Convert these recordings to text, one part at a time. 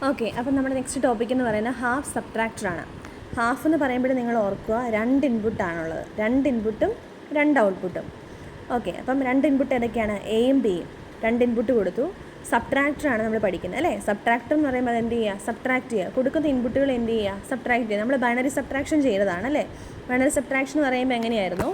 Okay, അപ്പം നമ്മുടെ next topic എന്ന് പറയുന്നത് ഹാഫ് സബ്ട്രാക്ടറാണ്. ഹാഫ് എന്ന് പറയുമ്പോൾ നിങ്ങൾ ഓർക്കുക, 2 ഇൻപുട്ടാണുള്ളത്. 2 ഇൻപുട്ടും 2 ഔട്ട്പുട്ടും. ഓക്കെ, അപ്പം 2 ഇൻപുട്ട് ഏതൊക്കെയാണ്? എയും ബിയും. 2 ഇൻപുട്ട് കൊടുത്തു. സബ്ട്രാക്ടറാണ് നമ്മൾ പഠിക്കുന്നത് അല്ലേ. സബ്ട്രാക്ടർ എന്ന് പറയുമ്പോൾ അത് എന്ത് ചെയ്യുക? സബ്ട്രാക്ട് ചെയ്യുക. കൊടുക്കുന്ന ഇൻപുട്ടുകൾ എന്ത് ചെയ്യുക? സബ്ട്രാക്ട് ചെയ്യുക. നമ്മൾ ബൈനറി സബ്ട്രാക്ഷൻ ചെയ്തതാണ് അല്ലേ. ബൈനറി സബ്ട്രാക്ഷൻ എന്ന് പറയുമ്പോൾ എങ്ങനെയായിരുന്നു?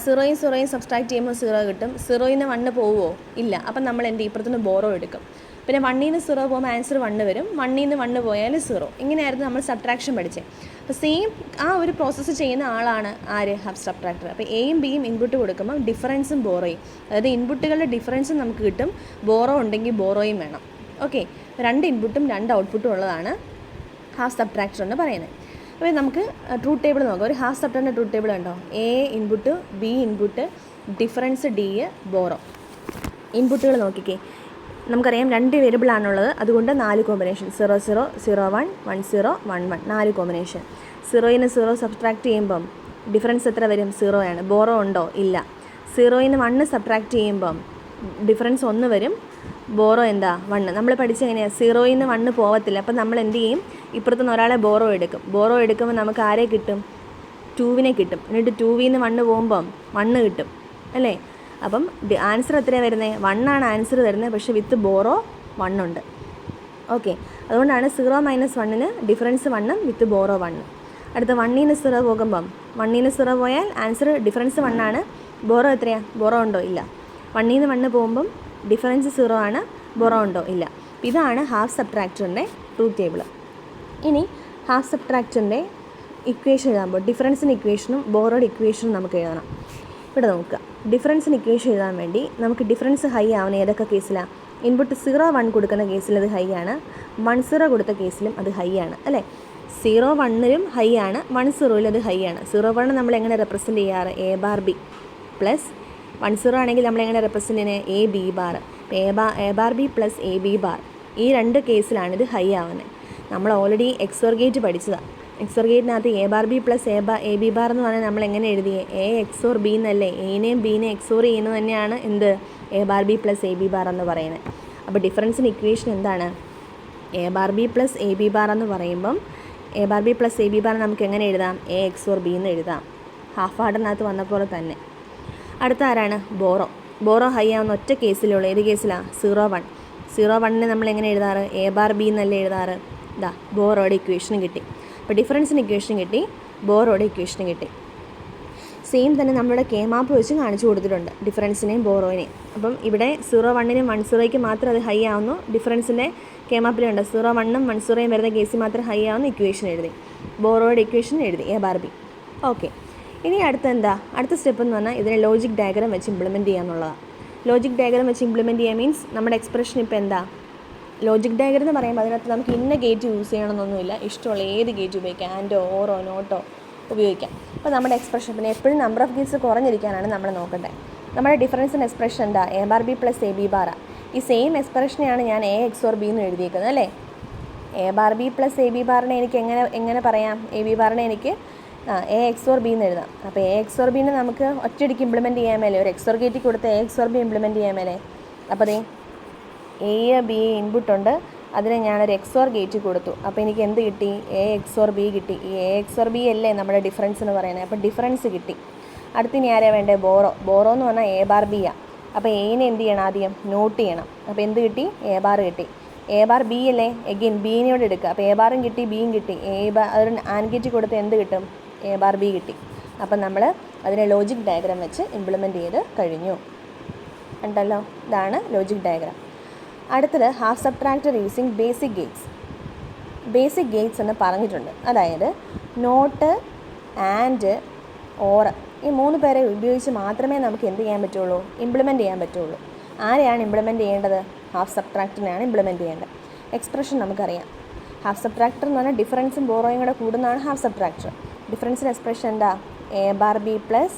0 സബ്ട്രാക്ട് ചെയ്യുമ്പോൾ 0 കിട്ടും. 0 1 പോവുമോ? ഇല്ല. അപ്പം നമ്മൾ എന്ത് ചെയ്യും? ഇപ്പുറത്തുനിന്ന് ബോറോ എടുക്കും. പിന്നെ 1 0 പോകുമ്പോൾ ആൻസർ 1 വരും. 1 1 പോയാൽ 0. ഇങ്ങനെയായിരുന്നു നമ്മൾ സബ്ട്രാക്ഷൻ പഠിച്ചത്. അപ്പോൾ സെയിം ആ ഒരു പ്രോസസ്സ് ചെയ്യുന്ന ആളാണ് ആര്? Half subtractor. അപ്പോൾ എയും ബിയും ഇൻപുട്ട് കൊടുക്കുമ്പോൾ ഡിഫറൻസും ബോറോയും, അതായത് ഇൻപുട്ടുകളുടെ ഡിഫറൻസും നമുക്ക് കിട്ടും. ബോറോ ഉണ്ടെങ്കിൽ ബോറോയും വേണം. ഓക്കെ, 2 ഇൻപുട്ടും 2 ഔട്ട്പുട്ടും ഉള്ളതാണ് ഹാഫ് സബ്ട്രാക്ടർ എന്ന് പറയുന്നത്. അപ്പോൾ നമുക്ക് ട്രൂത്ത് ടേബിൾ നോക്കാം. ഒരു ഹാഫ് സബ്ട്രാക്ടറിൻ്റെ ട്രൂത്ത് ടേബിൾ ഉണ്ടോ? A input, B input, difference D, borrow. ഇൻപുട്ടുകൾ നോക്കിക്കേ. നമുക്കറിയാം 2 വേരിയബിളാണുള്ളത്, അതുകൊണ്ട് 4 കോമ്പിനേഷൻ. 0 0 0 1 1 0 1 1 4 കോമ്പിനേഷൻ. 0 0 സബ്ട്രാക്ട് ചെയ്യുമ്പം ഡിഫറൻസ് എത്ര വരും? 0 ആണ്. ബോറോ ഉണ്ടോ? ഇല്ല. 0 1 സബ്ട്രാക്ട് ചെയ്യുമ്പം ഡിഫറൻസ് 1 വരും. ബോറോ എന്താ? 1. നമ്മൾ പഠിച്ചെങ്ങനെയാണ്? 0 1 പോകത്തില്ല. അപ്പം നമ്മൾ എന്ത് ചെയ്യും? ഇപ്പുറത്തുനിന്ന് ഒരാളെ ബോറോ എടുക്കും. ബോറോ എടുക്കുമ്പോൾ നമുക്ക് ആരെ കിട്ടും? 2 കിട്ടും. എന്നിട്ട് 2 1 പോകുമ്പം 1 കിട്ടും അല്ലേ. അപ്പം ആൻസർ എത്രയാണ് വരുന്നത്? 1 ആണ് ആൻസർ വരുന്നത്, പക്ഷേ വിത്ത് ബോറോ 1 ഉണ്ട്. ഓക്കെ, അതുകൊണ്ടാണ് 0 - 1 ഡിഫറൻസ് 1 വിത്ത് ബോറോ 1. അടുത്ത 1 0 പോകുമ്പം 1 0 പോയാൽ ആൻസർ ഡിഫറൻസ് 1 ആണ്. ബോറോ എത്രയാണ്? ബോറോ ഉണ്ടോ? ഇല്ല. 1 1 പോകുമ്പം ഡിഫറൻസ് 0 ആണ്. ബോറോ ഉണ്ടോ? ഇല്ല. ഇതാണ് ഹാഫ് സബ്ട്രാക്ടറിൻ്റെ ട്രൂത്ത് ടേബിൾ. ഇനി ഹാഫ് സബ്ട്രാക്ടറിൻ്റെ ഇക്വേഷൻ എഴുതുമ്പോൾ ഡിഫറൻസിന് ഇക്വേഷനും ബോറോയുടെ ഇക്വേഷനും നമുക്ക് എഴുതണം. ഇവിടെ നോക്കുക. ഡിഫറൻസിന് ഇക്വേഷൻ എഴുതാൻ വേണ്ടി നമുക്ക് ഡിഫറൻസ് ഹൈ ആവുന്ന ഏതൊക്കെ കേസിലാണ്? ഇൻപുട്ട് 0 1 കൊടുക്കുന്ന കേസിൽ അത് ഹൈ ആണ്. 1 0 കൊടുത്ത കേസിലും അത് ഹൈ ആണ് അല്ലേ. 0 1 ഹൈ ആണ്, 1 0 അത് ഹൈ ആണ്. 0 1 നമ്മൾ എങ്ങനെ റെപ്രസെൻറ്റ് ചെയ്യാറ്? എ ബാർ ബി പ്ലസ് 1 0 ആണെങ്കിൽ നമ്മൾ എങ്ങനെ റെപ്രസെൻറ്റ് ചെയ്യുന്നത്? A B bar. A bar B plus A B bar. ഈ 2 കേസിലാണ് ഇത് ഹൈ ആവുന്നത്. നമ്മൾ ഓൾറെഡി എക്സോർ ഗേറ്റ് പഠിച്ചതാണ്. എക്സോർ ഗേറ്റിനകത്ത് A bar B plus A B bar എന്ന് പറഞ്ഞാൽ നമ്മൾ എങ്ങനെ എഴുതിയേ? എ എക്സോർ ബി എന്നല്ലേ. എനെയും ബീനെ എക്സോർ ചെയ്യുന്നത് തന്നെയാണ് എന്ത്? A bar B plus A B bar എന്ന് പറയുന്നത്. അപ്പോൾ ഡിഫറൻസിന് ഇക്വേഷൻ എന്താണ്? A bar B plus A B bar എന്ന് പറയുമ്പം A bar B plus A B bar നമുക്ക് എങ്ങനെ എഴുതാം? എ എക്സോർ ബി എന്ന് എഴുതാം. ഹാഫ് ആർഡറിനകത്ത് വന്ന പോലെ തന്നെ. അടുത്ത ആരാണ്? ബോറോ. ബോറോ ഹൈ ആവുന്ന ഒറ്റ കേസിലുള്ള. ഏത് കേസിലാണ്? 0 1. 0 1 നമ്മൾ എങ്ങനെ എഴുതാറ്? എ ബാർ ബി എന്നല്ലേ എഴുതാറ്. ഇതാ ബോറോയുടെ ഇക്വേഷൻ കിട്ടി. അപ്പോൾ ഡിഫറൻസിന് ഇക്വേഷൻ കിട്ടി, ബോറോയുടെ ഇക്വേഷൻ കിട്ടി. സെയിം തന്നെ നമ്മളുടെ കെ മാപ്പ് വെച്ച് കാണിച്ചു കൊടുത്തിട്ടുണ്ട് ഡിഫറൻസിനെയും ബോറോയിനെയും. അപ്പം ഇവിടെ 0 1 1 0 മാത്രം അത് ഹൈ ആവുന്നു. ഡിഫറൻസിൻ്റെ കെ മാപ്പിലുണ്ട് 0 1 1 0 വരുന്ന കേസിൽ മാത്രം ഹൈ ആവുന്ന ഇക്വേഷൻ എഴുതി. ബോറോയുടെ ഇക്വേഷൻ എഴുതി, എ ബാർ ബി. ഓക്കെ, ഇനി അടുത്ത എന്താ? അടുത്ത സ്റ്റെപ്പ് എന്ന് പറഞ്ഞാൽ ഇതിനെ ലോജിക് ഡയഗ്രാം വെച്ച് ഇംപ്ലിമെൻറ്റ് ചെയ്യാന്നുള്ളതാണ്. ലോജിക് ഡയഗ്രാം വെച്ച് ഇംപ്ലിമെൻറ്റ് ചെയ്യുക മീൻസ് നമ്മുടെ എക്സ്പ്രഷൻ ഇപ്പോൾ എന്താ? ലോജിക് ഡയഗ്രം എന്ന് പറയുമ്പോൾ അതിനകത്ത് നമുക്ക് ഇന്ന ഗേറ്റ് യൂസ് ചെയ്യണമെന്നൊന്നുമില്ല. ഇഷ്ടമുള്ള ഏത് ഗേറ്റ് ഉപയോഗിക്കാം. ആൻഡോ ഓറോ നോട്ടോ ഉപയോഗിക്കാം. അപ്പോൾ നമ്മുടെ എക്സ്പ്രഷൻ പിന്നെ എപ്പോഴും നമ്പർ ഓഫ് ഗേറ്റ്സ് കുറഞ്ഞിരിക്കാനാണ് നമ്മൾ നോക്കേണ്ടത്. നമ്മുടെ ഡിഫറൻസിൻ്റെ എക്സ്പ്രഷൻ എന്താ? A bar B plus A B ബാറാണ്. ഈ സെയിം എക്സ്പ്രഷനെയാണ് ഞാൻ എ എക്സോർ ബി എന്ന് എഴുതിയിരിക്കുന്നത് അല്ലേ. A bar B plus A B ബാറിനെ എനിക്ക് എങ്ങനെ പറയാം? എ ബി ബാറിനെ എനിക്ക് എ എക്സോർ ബി എന്ന് എഴുതാം. അപ്പോൾ എ എക്സോർ ബിനെ നമുക്ക് ഒറ്റയടിക്ക് ഇംപ്ലിമെൻറ്റ് ചെയ്യാൻ മേലെ, ഒരു എക്സോർ ഗേറ്റിൽ കൊടുത്ത് എ എക്സോർ ബി ഇംപ്ലിമെൻറ്റ് ചെയ്യാൻ മേലെ. അപ്പോൾ അതേ എ ബി ഇൻപുട്ടുണ്ട്, അതിനെ ഞാനൊരു എക്സോർ ഗേറ്റ് കൊടുത്തു. അപ്പോൾ എനിക്ക് എന്ത് കിട്ടി? എ എക്സോർ ബി കിട്ടി. ഈ എ എക്സോർ ബി അല്ലേ നമ്മുടെ ഡിഫറൻസ് എന്ന് പറയുന്നത്. അപ്പോൾ ഡിഫറൻസ് കിട്ടി. അടുത്തിനി ആരാ വേണ്ടത്? ബോറോ. ബോറോ എന്ന് പറഞ്ഞാൽ എ ബാർ ബി ആണ്. അപ്പോൾ എനെ എന്ത് ചെയ്യണം? ആദ്യം നോട്ട് ചെയ്യണം. അപ്പോൾ എന്ത് കിട്ടി? എ ബാർ കിട്ടി. എ ബാർ ബി അല്ലേ. എഗെയിൻ ബീനോട് എടുക്കുക. അപ്പോൾ എ ബാറും കിട്ടി, ബിയും കിട്ടി. അതൊരു ആൻഡ് ഗേറ്റ് കൊടുത്ത് എന്ത് കിട്ടും? എ ബാർ ബി കിട്ടി. അപ്പം നമ്മൾ അതിനെ ലോജിക് ഡയഗ്രാം വെച്ച് ഇംപ്ലിമെൻറ്റ് ചെയ്ത് കഴിഞ്ഞു. ഉണ്ടല്ലോ, ഇതാണ് ലോജിക് ഡയഗ്രാം. അടുത്തത് half subtractor using basic Gates. Basic Gates എന്ന് പറഞ്ഞിട്ടുണ്ട്. അതായത് നോട്ട്, ആൻഡ്, ഓർ, ഈ 3 പേരെ ഉപയോഗിച്ച് മാത്രമേ നമുക്ക് എന്ത് ചെയ്യാൻ പറ്റുള്ളൂ? ഇംപ്ലിമെൻറ്റ് ചെയ്യാൻ പറ്റുള്ളൂ. ആരെയാണ് ഇംപ്ലിമെൻറ്റ് ചെയ്യേണ്ടത്? ഹാഫ് സബ്ട്രാക്ടറിനെയാണ് ഇംപ്ലിമെൻറ്റ് ചെയ്യേണ്ടത്. എക്സ്പ്രഷൻ നമുക്കറിയാം. ഹാഫ് സബ്ട്രാക്ടർ എന്ന് പറഞ്ഞാൽ ഡിഫറൻസും ബോറോയും കൂടെ കൂടുന്നതാണ് ഹാഫ് സബ്ട്രാക്ടർ. ഡിഫറൻസിൻ്റെ എക്സ്പ്രഷൻ എന്താ? A bar B plus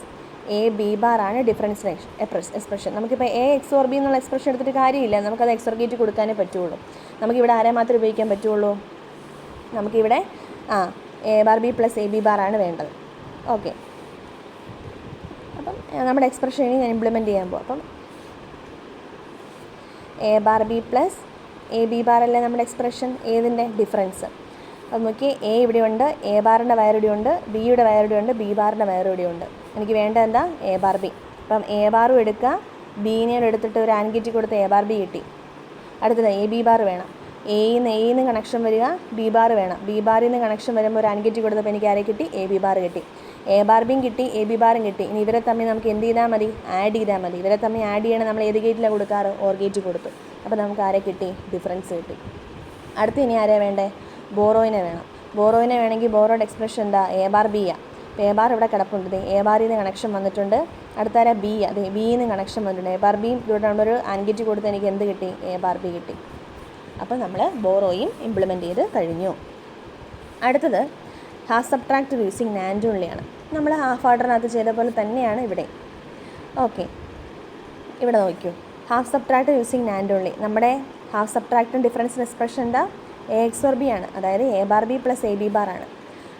A B bar ആണ് ഡിഫറൻസിൻ്റെ എക്സ്പ്രഷൻ. നമുക്കിപ്പോൾ എ എക്സോർ ബി എന്നുള്ള എക്സ്പ്രഷൻ എടുത്തിട്ട് കാര്യമില്ല. നമുക്കത് എക്സോർ ഗേറ്റ് കൊടുക്കാനേ പറ്റുള്ളൂ. നമുക്കിവിടെ ആരെ മാത്രമേ ഉപയോഗിക്കാൻ പറ്റുള്ളൂ? നമുക്കിവിടെ A bar B plus A B bar ആണ് വേണ്ടത്. ഓക്കെ, അപ്പം നമ്മുടെ എക്സ്പ്രഷൻ ഇനി ഞാൻ ഇംപ്ലിമെൻറ്റ് ചെയ്യാൻ പോകും. അപ്പം A bar B plus A B bar അല്ലേ നമ്മുടെ എക്സ്പ്രഷൻ, ഏതിൻ്റെ ഡിഫറൻസ്. അത് നോക്കി, എ ഇവിടെയുണ്ട്, എ ബാറിൻ്റെ വയറിവിടെയുണ്ട്, ബിയുടെ വയറിവിടെയുണ്ട്, ബി ബാറിൻ്റെ വയറിവിടെയുണ്ട്. എനിക്ക് വേണ്ടത് എന്താ? A bar B. അപ്പം എ ബാറും എടുക്കുക, ബീനെ എടുത്തിട്ട് ഒരു ആൻഗിറ്റി കൊടുത്ത് എ ബാർ ബി കിട്ടി. അടുത്തത് എ ബി ബാർ വേണം. എയിൽ നിന്ന് കണക്ഷൻ വരിക, ബി ബാർ വേണം. ബി ബാറിൽ നിന്ന് കണക്ഷൻ വരുമ്പോൾ ഒരു ആൻഗിറ്റി കൊടുത്തപ്പോൾ എനിക്ക് ആരെ കിട്ടി? എ ബി ബാർ കിട്ടി. എ ബാർ ബിയും കിട്ടി, എ ബി ബാറും കിട്ടി. ഇനി ഇവരെ തമ്മിൽ നമുക്ക് എന്ത് ചെയ്താൽ മതി? ആഡ് ചെയ്താൽ മതി. ഇവരെ തമ്മിൽ ആഡ് ചെയ്യണം. നമ്മൾ ഏത് ഗേറ്റിലാണ് കൊടുക്കാറ്? ഓർ ഗേറ്റ് കൊടുത്തു. അപ്പോൾ നമുക്ക് ആരെ കിട്ടി? ഡിഫറൻസ് കിട്ടി. അടുത്ത് ഇനി ആരെയാണ് വേണ്ടേ? ബോറോയിനെ വേണം. ബോറോയിനെ വേണമെങ്കിൽ ബോറോയുടെ എക്സ്പ്രഷൻ എന്താ? എ ബാർ ബി ആ. അപ്പോൾ എ ബാർ ഇവിടെ കിടപ്പുണ്ട്. എ ബാറിൽ നിന്ന് കണക്ഷൻ വന്നിട്ടുണ്ട്. അടുത്താര ബി. അതെ, ബിയിൽ നിന്ന് കണക്ഷൻ വന്നിട്ടുണ്ട്. എ ബാർ ബിയും ഇവിടെ ഒരു ആൻഗിറ്റി കൊടുത്ത് എനിക്ക് എന്ത് കിട്ടി? എ ബാർ ബി കിട്ടി. അപ്പോൾ നമ്മൾ ബോറോയും ഇംപ്ലിമെൻറ്റ് ചെയ്ത് കഴിഞ്ഞു. അടുത്തത് ഹാഫ് സബ്ട്രാക്ട് യൂസിങ് നാൻഡ് ഓൺലിയാണ്. നമ്മൾ ഹാഫ് ഓർഡറിനകത്ത് ചെയ്ത പോലെ തന്നെയാണ് ഇവിടെ. ഓക്കെ, ഇവിടെ നോക്കൂ. Half subtract using NAND only. നമ്മുടെ ഹാഫ് സബ്ട്രാക്റ്റും ഡിഫറൻസിന് എക്സ്പ്രഷൻ എന്താ? എ എക്സ് ഓർ ബി ആണ്. അതായത് A bar B plus A B bar ആണ്.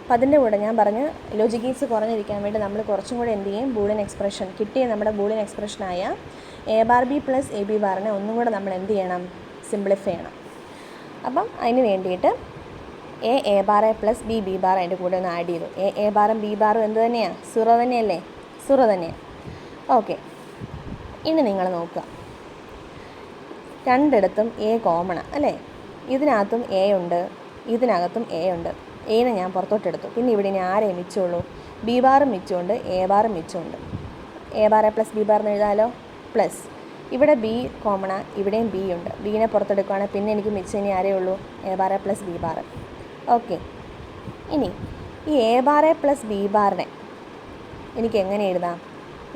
അപ്പോൾ അതിൻ്റെ കൂടെ ഞാൻ പറഞ്ഞ് ലോജിക് ഗേറ്റ്സ് കുറഞ്ഞിരിക്കാൻ വേണ്ടി നമ്മൾ കുറച്ചും കൂടെ എന്ത് ചെയ്യും? ബൂളിയൻ എക്സ്പ്രഷൻ കിട്ടിയ നമ്മുടെ ബൂളിയൻ എക്സ്പ്രഷനായ A bar B plus A B ബാറിനെ ഒന്നും കൂടെ നമ്മൾ എന്ത് ചെയ്യണം? സിംപ്ലിഫൈ ചെയ്യണം. അപ്പം അതിന് വേണ്ടിയിട്ട് A bar A plus B B bar അതിൻ്റെ കൂടെ ഒന്ന് ആഡ് ചെയ്തു. എ ബാറും ബി ബാറും എന്ത് തന്നെയാണ്? 0 തന്നെയല്ലേ? 0 തന്നെയാണ്. ഓക്കെ, ഇനി നിങ്ങൾ നോക്കുക. രണ്ടിടത്തും എ കോമണാണ് അല്ലേ? ഇതിനകത്തും എ ഉണ്ട്, ഇതിനകത്തും എ ഉണ്ട്. എനെ ഞാൻ പുറത്തോട്ടെടുത്തു. പിന്നെ ഇവിടെ ഇനി ആരേ മിച്ചമുള്ളൂ? ബി ബാറും മിച്ചമുണ്ട്, എ ബാറും മിച്ചമുണ്ട്. A bar A plus B bar എന്ന് എഴുതാമല്ലോ. പ്ലസ് ഇവിടെ ബി കോമണാണ്, ഇവിടെയും ബി ഉണ്ട്. ബീനെ പുറത്തെടുക്കുകയാണെങ്കിൽ പിന്നെ എനിക്ക് മിച്ചം ഇനി ആരേ ഉള്ളൂ? A bar A plus B bar. Okay, ഇനി ഈ A bar A plus B ബാറിനെ എനിക്ക് എങ്ങനെ എഴുതാം?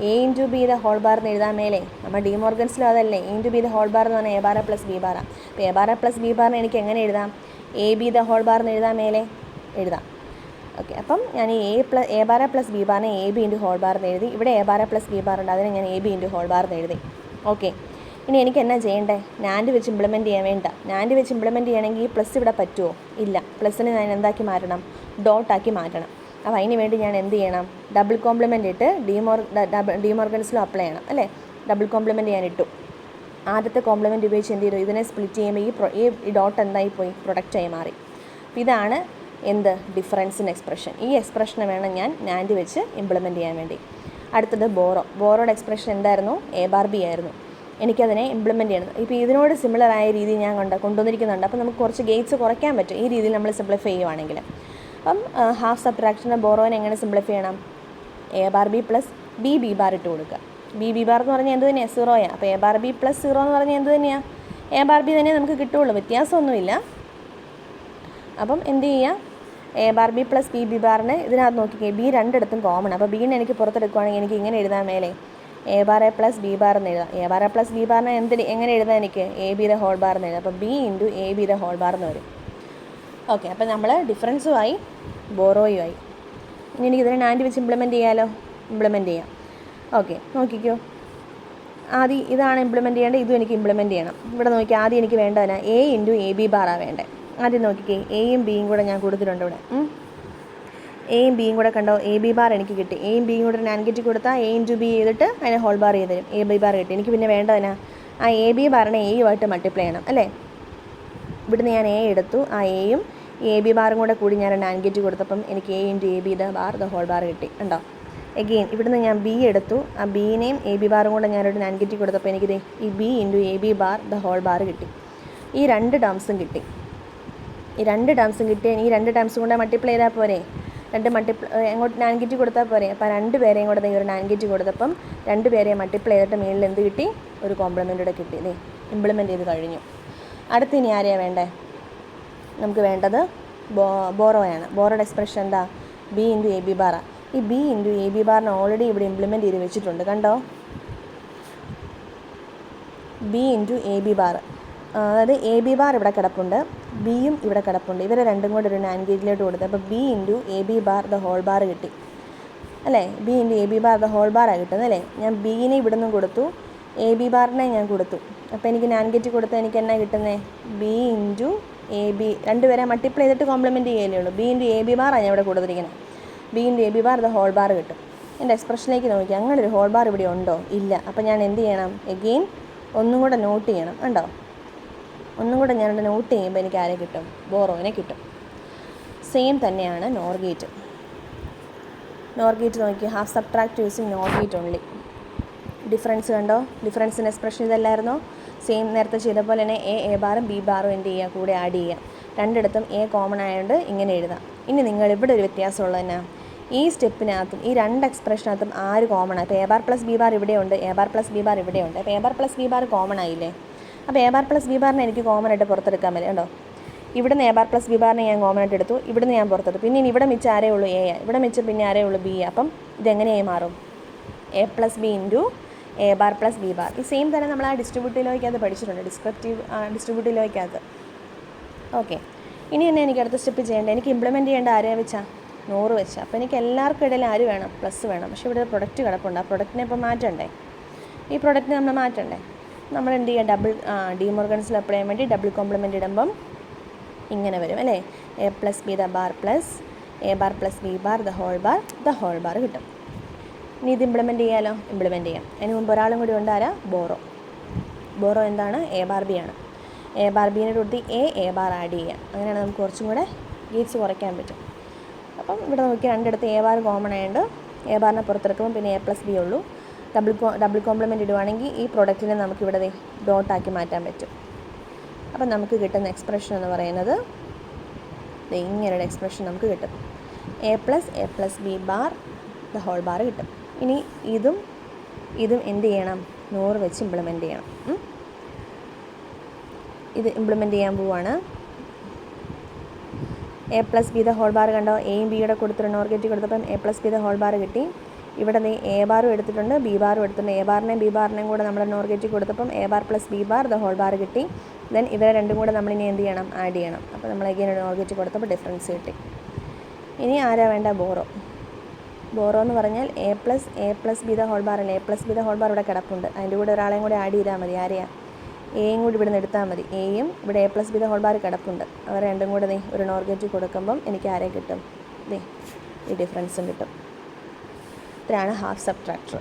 A into B the whole bar എന്ന് എഴുതാൻ മേലെ. നമ്മൾ ഡി മോർഗൻസിലും അതല്ലേ? A into B the whole bar എന്ന് പറഞ്ഞാൽ A bar A plus B ബാറാണ്. അപ്പോൾ A bar A plus B ബാറിനെ എനിക്ക് എങ്ങനെ എഴുതാം? A B the whole bar എന്ന് എഴുതാൻ മേലെ എഴുതാം. ഓക്കെ, അപ്പം ഞാൻ ഈ A bar A plus B ബാറിനെ A B into whole bar എന്ന് എഴുതി. ഇവിടെ A bar A plus B bar ഉണ്ട്, അതിനെ ഞാൻ A B into whole bar എന്ന് എഴുതി. ഓക്കെ, ഇനി എനിക്ക് എന്നാ ചെയ്യേണ്ടേ? നാൻഡ് വെച്ച് ഇംപ്ലിമെൻറ്റ് ചെയ്യാൻ വേണ്ട. നാൻഡ് വെച്ച് ഇംപ്ലിമെൻറ്റ് ചെയ്യണമെങ്കിൽ ഈ പ്ലസ് ഇവിടെ പറ്റുമോ? ഇല്ല. പ്ലസ്സിനെ ഞാൻ എന്താക്കി മാറ്റണം? ഡോട്ടാക്കി മാറ്റണം. അപ്പോൾ അതിന് വേണ്ടി ഞാൻ എന്ത് ചെയ്യണം? ഡബിൾ കോംപ്ലിമെൻ്റ് ഇട്ട് ഡി മോർഗൻസിലും അപ്ലൈ ചെയ്യണം അല്ലേ? ഡബിൾ കോംപ്ലിമെൻറ്റ് ഞാൻ ഇട്ടു. ആദ്യത്തെ കോംപ്ലിമെൻറ്റ് ഉപയോഗിച്ച് എന്ത് ചെയ്തു? ഇതിനെ സ്പ്ലിറ്റ് ചെയ്യുമ്പോൾ ഈ ഡോട്ട് എന്തായി പോയി? പ്രൊഡക്റ്റായി മാറി. അപ്പോൾ ഇതാണ് എന്ത്? ഡിഫറൻസിൻ്റെ എക്സ്പ്രഷൻ. ഈ എക്സ്പ്രഷനെ വേണം ഞാൻ നാൻഡ് വെച്ച് ഇംപ്ലിമെൻറ്റ് ചെയ്യാൻ വേണ്ടി. അടുത്തത് ബോറോയുടെ എക്സ്പ്രഷൻ എന്തായിരുന്നു? എ ബാർ ബി ആയിരുന്നു. എനിക്കതിനെ ഇംപ്ലിമെൻറ്റ് ചെയ്യണം. ഇപ്പോൾ ഇതിനോട് സിമിലറായ രീതി ഞാൻ കൊണ്ടുവന്നിരിക്കുന്നുണ്ട്. അപ്പോൾ നമുക്ക് കുറച്ച് ഗേറ്റ്സ് കുറയ്ക്കാൻ പറ്റും ഈ രീതിയിൽ നമ്മൾ സിംപ്ലിഫൈ ചെയ്യുവാണെങ്കിൽ. അപ്പം ഹാഫ് സബ്ട്രാക്ഷൻ്റെ ബോറോനെ എങ്ങനെ സിംപ്ലിഫൈ ചെയ്യണം? A bar B plus B B bar ഇട്ട് കൊടുക്കുക. ബി ബി ബാർ എന്ന് പറഞ്ഞാൽ എന്ത് തന്നെയാണ്? 0 അപ്പോൾ എ ബാർ ബി പ്ലസ് 0 എന്ന് പറഞ്ഞാൽ എന്ത് തന്നെയാണ്? എ ബാർ ബി തന്നെ നമുക്ക് കിട്ടുള്ളൂ, വ്യത്യാസമൊന്നുമില്ല. അപ്പം എന്ത് ചെയ്യുക? A bar B plus B B ബാറിന് ഇതിനകത്ത് നോക്കിക്കേ, ബി രണ്ടിടത്തും കോമൺ. അപ്പോൾ ബീനെ എനിക്ക് പുറത്തെടുക്കുകയാണെങ്കിൽ എനിക്ക് ഇങ്ങനെ എഴുതാൻ മേലെ A bar A plus B bar എന്ന് എഴുതാം. A bar A plus B ബാറിനെ എങ്ങനെ എഴുതാം? എനിക്ക് A B the whole bar എന്ന് എഴുതാം. അപ്പോൾ B into A B the whole bar എന്ന് വരും. ഓക്കെ, അപ്പോൾ നമ്മൾ ഡിഫറൻസുമായി ബോറോയുമായി. ഇനി എനിക്ക് ഇതിനെ നാൻഡ് വെച്ച് ഇംപ്ലിമെൻറ്റ് ചെയ്യാമല്ലോ. ഇംപ്ലിമെൻറ്റ് ചെയ്യാം. ഓക്കെ, നോക്കിക്കോ. ആദ്യം ഇതാണ് ഇംപ്ലിമെൻറ്റ് ചെയ്യേണ്ടത്, ഇതും എനിക്ക് ഇംപ്ലിമെൻറ്റ് ചെയ്യണം. ഇവിടെ നോക്കി, ആദ്യം എനിക്ക് വേണ്ടതിന് എ ഇൻറ്റു എ ബി ബാറാണ് വേണ്ടത്. ആദ്യം നോക്കിക്കേ, എയും ബിയും കൂടെ ഞാൻ കൊടുത്തിട്ടുണ്ട് ഇവിടെ. എയും ബിയും കൂടെ കണ്ടോ? എ ബി ബാർ എനിക്ക് കിട്ടി. എയും ബിയും കൂടെ നാൻഡ് ഗേറ്റ് കൊടുത്താൽ എ ഇൻറ്റു ബി ചെയ്തിട്ട് അതിനെ ഹോൾ ബാർ ചെയ്ത് തരും. എ ബി ബാർ കിട്ടി. എനിക്ക് പിന്നെ വേണ്ടതിനാ ആ എ ബി ബാറിനെ എയുമായിട്ട് മൾട്ടിപ്ലൈ ചെയ്യണം അല്ലേ? ഇവിടുന്ന് ഞാൻ എ എടുത്തു. ആ എയും എ ബി ബാറും കൂടെ കൂടി ഞാൻ നാൻഡ് ഗേറ്റ് കൊടുത്തപ്പം എനിക്ക് A into A B the bar the whole bar കിട്ടി. ഉണ്ടോ? എഗെയിൻ ഇവിടുന്ന് ഞാൻ ബി എടുത്തു. ആ ബീനെയും എ ബി ബാറും കൂടെ ഞാനൊരു നാൻഡ് ഗേറ്റ് കൊടുത്തപ്പോൾ എനിക്ക് ഈ B into A B bar the whole bar കിട്ടി. ഈ രണ്ട് ടേംസും കിട്ടി. ഈ രണ്ട് ടേംസും കിട്ടിയ ഈ രണ്ട് ടേംസും കൂടെ മൾട്ടിപ്ലൈ ചെയ്താൽ പോരെ? എങ്ങോട്ട് നാൻഡ് ഗേറ്റ് കൊടുത്താൽ പോരെ? അപ്പോൾ രണ്ട് പേരെയും കൂടെ ഈ ഒരു നാൻഡ് ഗേറ്റ് കൊടുത്തപ്പം രണ്ട് പേരെയും മൾട്ടിപ്ലൈ ചെയ്തിട്ട് മേളിൽ എന്ത് കിട്ടി? ഒരു കോംപ്ലിമെൻ്റ് കൂടെ കിട്ടി. ഇംപ്ലിമെൻറ്റ് ചെയ്ത് കഴിഞ്ഞു. അടുത്ത് ഇനി ആരെയാണ് വേണ്ടേ? നമുക്ക് വേണ്ടത് ബോറോയാണ്. ബോറോയുടെ എക്സ്പ്രഷൻ എന്താ? ബി ഇൻറ്റു എ ബി ബാറാണ്. ഈ ബി ഇൻറ്റു എ ബി ബാറിനെ ഓൾറെഡി ഇവിടെ ഇംപ്ലിമെൻറ്റ് ചെയ്ത് വെച്ചിട്ടുണ്ട്. കണ്ടോ? B into A B bar, അതായത് എ ബി ബാർ ഇവിടെ കിടപ്പുണ്ട്, ബിയും ഇവിടെ കിടപ്പുണ്ട്. ഇവരെ രണ്ടും കൂടെ ഒരു നാൻഡ് ഗേറ്റിലോട്ട് കൊടുത്തു. അപ്പോൾ B into A B bar the whole bar കിട്ടി അല്ലേ? B into A B bar the whole ബാറാണ് കിട്ടുന്നത് അല്ലേ? ഞാൻ ബീനെ ഇവിടെ നിന്നും കൊടുത്തു, എ ബി ബാറിനെ ഞാൻ കൊടുത്തു. അപ്പോൾ എനിക്ക് നാൻഡ് ഗേറ്റ് കൊടുത്താൽ എനിക്ക് എന്നാ കിട്ടുന്നത്? ബി ഇൻറ്റു എ ബി, രണ്ടുപേരെ മൾട്ടിപ്ലൈ ചെയ്തിട്ട് കോംപ്ലിമെൻറ്റ് ചെയ്യലേ ഉള്ളൂ. ബി ഇൻറ്റു എ ബി ബാറാണ് ഞാൻ ഇവിടെ കൊടുത്തിരിക്കുന്നത്. B into A B bar the whole bar കിട്ടും. എൻ്റെ എക്സ്പ്രഷനിലേക്ക് നോക്കി, അങ്ങനെ ഒരു ഹോൾ ബാർ ഇവിടെ ഉണ്ടോ? ഇല്ല. അപ്പോൾ ഞാൻ എന്ത് ചെയ്യണം? എഗെയിൻ ഒന്നും കൂടെ നോട്ട് ചെയ്യണം. ഉണ്ടോ? ഒന്നും കൂടെ ഞാനിവിടെ നോട്ട് ചെയ്യുമ്പോൾ എനിക്ക് ആരെ കിട്ടും? ബോറോനെ കിട്ടും. സെയിം തന്നെയാണ് നോർ ഗേറ്റ്. നോർ ഗേറ്റ് നോക്കി, half subtract using nor gate only. Difference കണ്ടോ? ഡിഫറൻസിൻ്റെ എക്സ്പ്രഷൻ ഇതല്ലായിരുന്നോ? സെയിം നേരത്തെ ചെയ്ത പോലെ തന്നെ എ ബാറും ബി ബാറും എന്ത് ചെയ്യുക? കൂടെ ആഡ് ചെയ്യാം. രണ്ടിടത്തും എ കോമൺ ആയതുകൊണ്ട് ഇങ്ങനെ എഴുതാം. ഇനി നിങ്ങൾ ഇവിടെ ഒരു വ്യത്യാസമുള്ളത് തന്നെ, ഈ സ്റ്റെപ്പിനകത്തും ഈ രണ്ട് എക്സ്പ്രഷനകത്തും ആര് കോമൺ ആണ്? ഇപ്പോൾ A bar plus B bar ഇവിടെയുണ്ട്, A bar plus B bar ഇവിടെയുണ്ട്. അപ്പോൾ A bar plus B bar common ആയില്ലേ? അപ്പോൾ എ ബാർ പ്ലസ് ബി ബാറിനെ എനിക്ക് കോമൺ ആയിട്ട് പുറത്തെടുക്കാൻ പറ്റും കേട്ടോ. ഇവിടുന്ന് എ ബാർ പ്ലസ് ബി ബാറിനെ ഞാൻ കോമൺ ആയിട്ട് എടുത്തു, ഇവിടുന്ന് ഞാൻ പുറത്തെടുത്തു. പിന്നെ ഇവിടെ മിച്ചം ആരേ ഉള്ളൂ? എ. ഇവിടെ മിച്ചം പിന്നെ ആരേ ഉള്ളൂ? ബി. അപ്പം ഇതെങ്ങനെയായി മാറും? A plus B into A bar plus B bar. ഈ സെയിം തന്നെ നമ്മൾ ആ ഡിസ്ട്രിബ്യൂട്ടീവ് ലോയ്ക്കകത്ത് പഠിച്ചിട്ടുണ്ട്, ഡിസ്ക്രിപ്റ്റീവ് ഡിസ്ട്രിബ്യൂട്ടീവ് ലോയ്ക്കകത്ത്. ഓക്കെ, ഇനി തന്നെ എനിക്ക് അടുത്ത സ്റ്റെപ്പ് ചെയ്യേണ്ടത്, എനിക്ക് ഇംപ്ലിമെൻറ്റ് ചെയ്യേണ്ട ആരെയാ വെച്ചാൽ? 100 വെച്ചാൽ. അപ്പോൾ എനിക്ക് എല്ലാവർക്കും ഇടയിൽ ആര് വേണം? പ്ലസ് വേണം. പക്ഷേ ഇവിടെ ഒരു പ്രൊഡക്റ്റ് കിടപ്പുണ്ട്, ആ പ്രൊഡക്റ്റിനെ ഇപ്പോൾ മാറ്റണ്ടേ? ഈ പ്രൊഡക്റ്റിനെ നമ്മൾ മാറ്റണ്ടേ? നമ്മൾ എന്ത് ചെയ്യുക? ഡി മോർഗൻസിൽ അപ്ലൈ ചെയ്യാൻ വേണ്ടി ഡബിൾ കോംപ്ലിമെൻറ്റ് ഇടുമ്പം ഇങ്ങനെ വരും അല്ലേ? A plus B the bar plus A bar plus B bar the whole bar കിട്ടും. ഇനി ഇത് ഇംപ്ലിമെൻറ്റ് ചെയ്യാമല്ലോ? ഇംപ്ലിമെൻറ്റ് ചെയ്യാം. അതിന് മുമ്പ് ഒരാളും കൂടി ഉണ്ട്, ആരാ? ബോറോ എന്താണ്? എ ബാർ ബി ആണ്. എ ബാർ ബീനെ കൊടുത്ത് എ ബാർ ആഡ് ചെയ്യാം. അങ്ങനെയാണ് നമുക്ക് കുറച്ചും കൂടെ ഗേറ്റ്സ് കുറയ്ക്കാൻ പറ്റും. അപ്പം ഇവിടെ നോക്കി രണ്ടിടത്ത് എ ബാർ കോമൺ ആയതുകൊണ്ട് എ ബാറിനെ പുറത്തെടുക്കുമ്പോൾ പിന്നെ എ പ്ലസ് ബി ഉള്ളൂ. ഡബിൾ കോംപ്ലിമെൻറ്റ് ഇടുവാണെങ്കിൽ ഈ പ്രൊഡക്റ്റിനെ നമുക്കിവിടെ ഡോട്ടാക്കി മാറ്റാൻ പറ്റും. അപ്പം നമുക്ക് കിട്ടുന്ന എക്സ്പ്രഷൻ എന്ന് പറയുന്നത് ഇങ്ങനെയുള്ള എക്സ്പ്രഷൻ നമുക്ക് കിട്ടും. A plus B bar the whole bar കിട്ടും. ഇനി ഇതും എന്ത് ചെയ്യണം? 100 വെച്ച് ഇംപ്ലിമെൻറ്റ് ചെയ്യണം. ഇത് ഇംപ്ലിമെൻറ്റ് ചെയ്യാൻ പോവാണ്. A plus B the whole bar കണ്ടോ? എയും ബിയുടെ കൊടുത്തിട്ട് നോർ ഗേറ്റ് കൊടുത്തപ്പം A plus B the whole bar കിട്ടി. ഇവിടെ എ ബാറും എടുത്തിട്ടുണ്ട്, ബി ബാറും എടുത്തിട്ടുണ്ട്. എ ബാറിനെയും ബി ബാറിനെയും കൂടെ നമ്മൾ നോർ ഗേറ്റ് കൊടുത്തപ്പം A bar plus B bar the whole bar കിട്ടി. ദെൻ ഇവരെ രണ്ടും കൂടെ നമ്മളിനി എന്ത് ചെയ്യണം? ആഡ് ചെയ്യണം. അപ്പോൾ നമ്മൾ അഗൈൻ നോർ ഗേറ്റ് കൊടുത്തപ്പോൾ ഡിഫറൻസ് കിട്ടി. ഇനി ആരാ വേണ്ട? ബോറോ എന്ന് പറഞ്ഞാൽ A plus B the whole bar അല്ലേ? A plus B the whole bar ഇവിടെ കിടപ്പുണ്ട്, അതിൻ്റെ കൂടെ ഒരാളെയും കൂടെ ആഡ് ചെയ്താൽ മതി. ആരെയാ? എയും കൂടി ഇവിടെ നിന്ന് എടുത്താൽ മതി. എയും ഇവിടെ A plus B the whole bar കിടപ്പുണ്ട്, അവർ രണ്ടും കൂടെ ഒരു നോർ ഗേറ്റ് കൊടുക്കുമ്പം എനിക്ക് ആരെ കിട്ടും? ഈ ഡിഫറൻസും കിട്ടും. ഇത്രയാണ് ഹാഫ് സബ്ട്രാക്ടർ.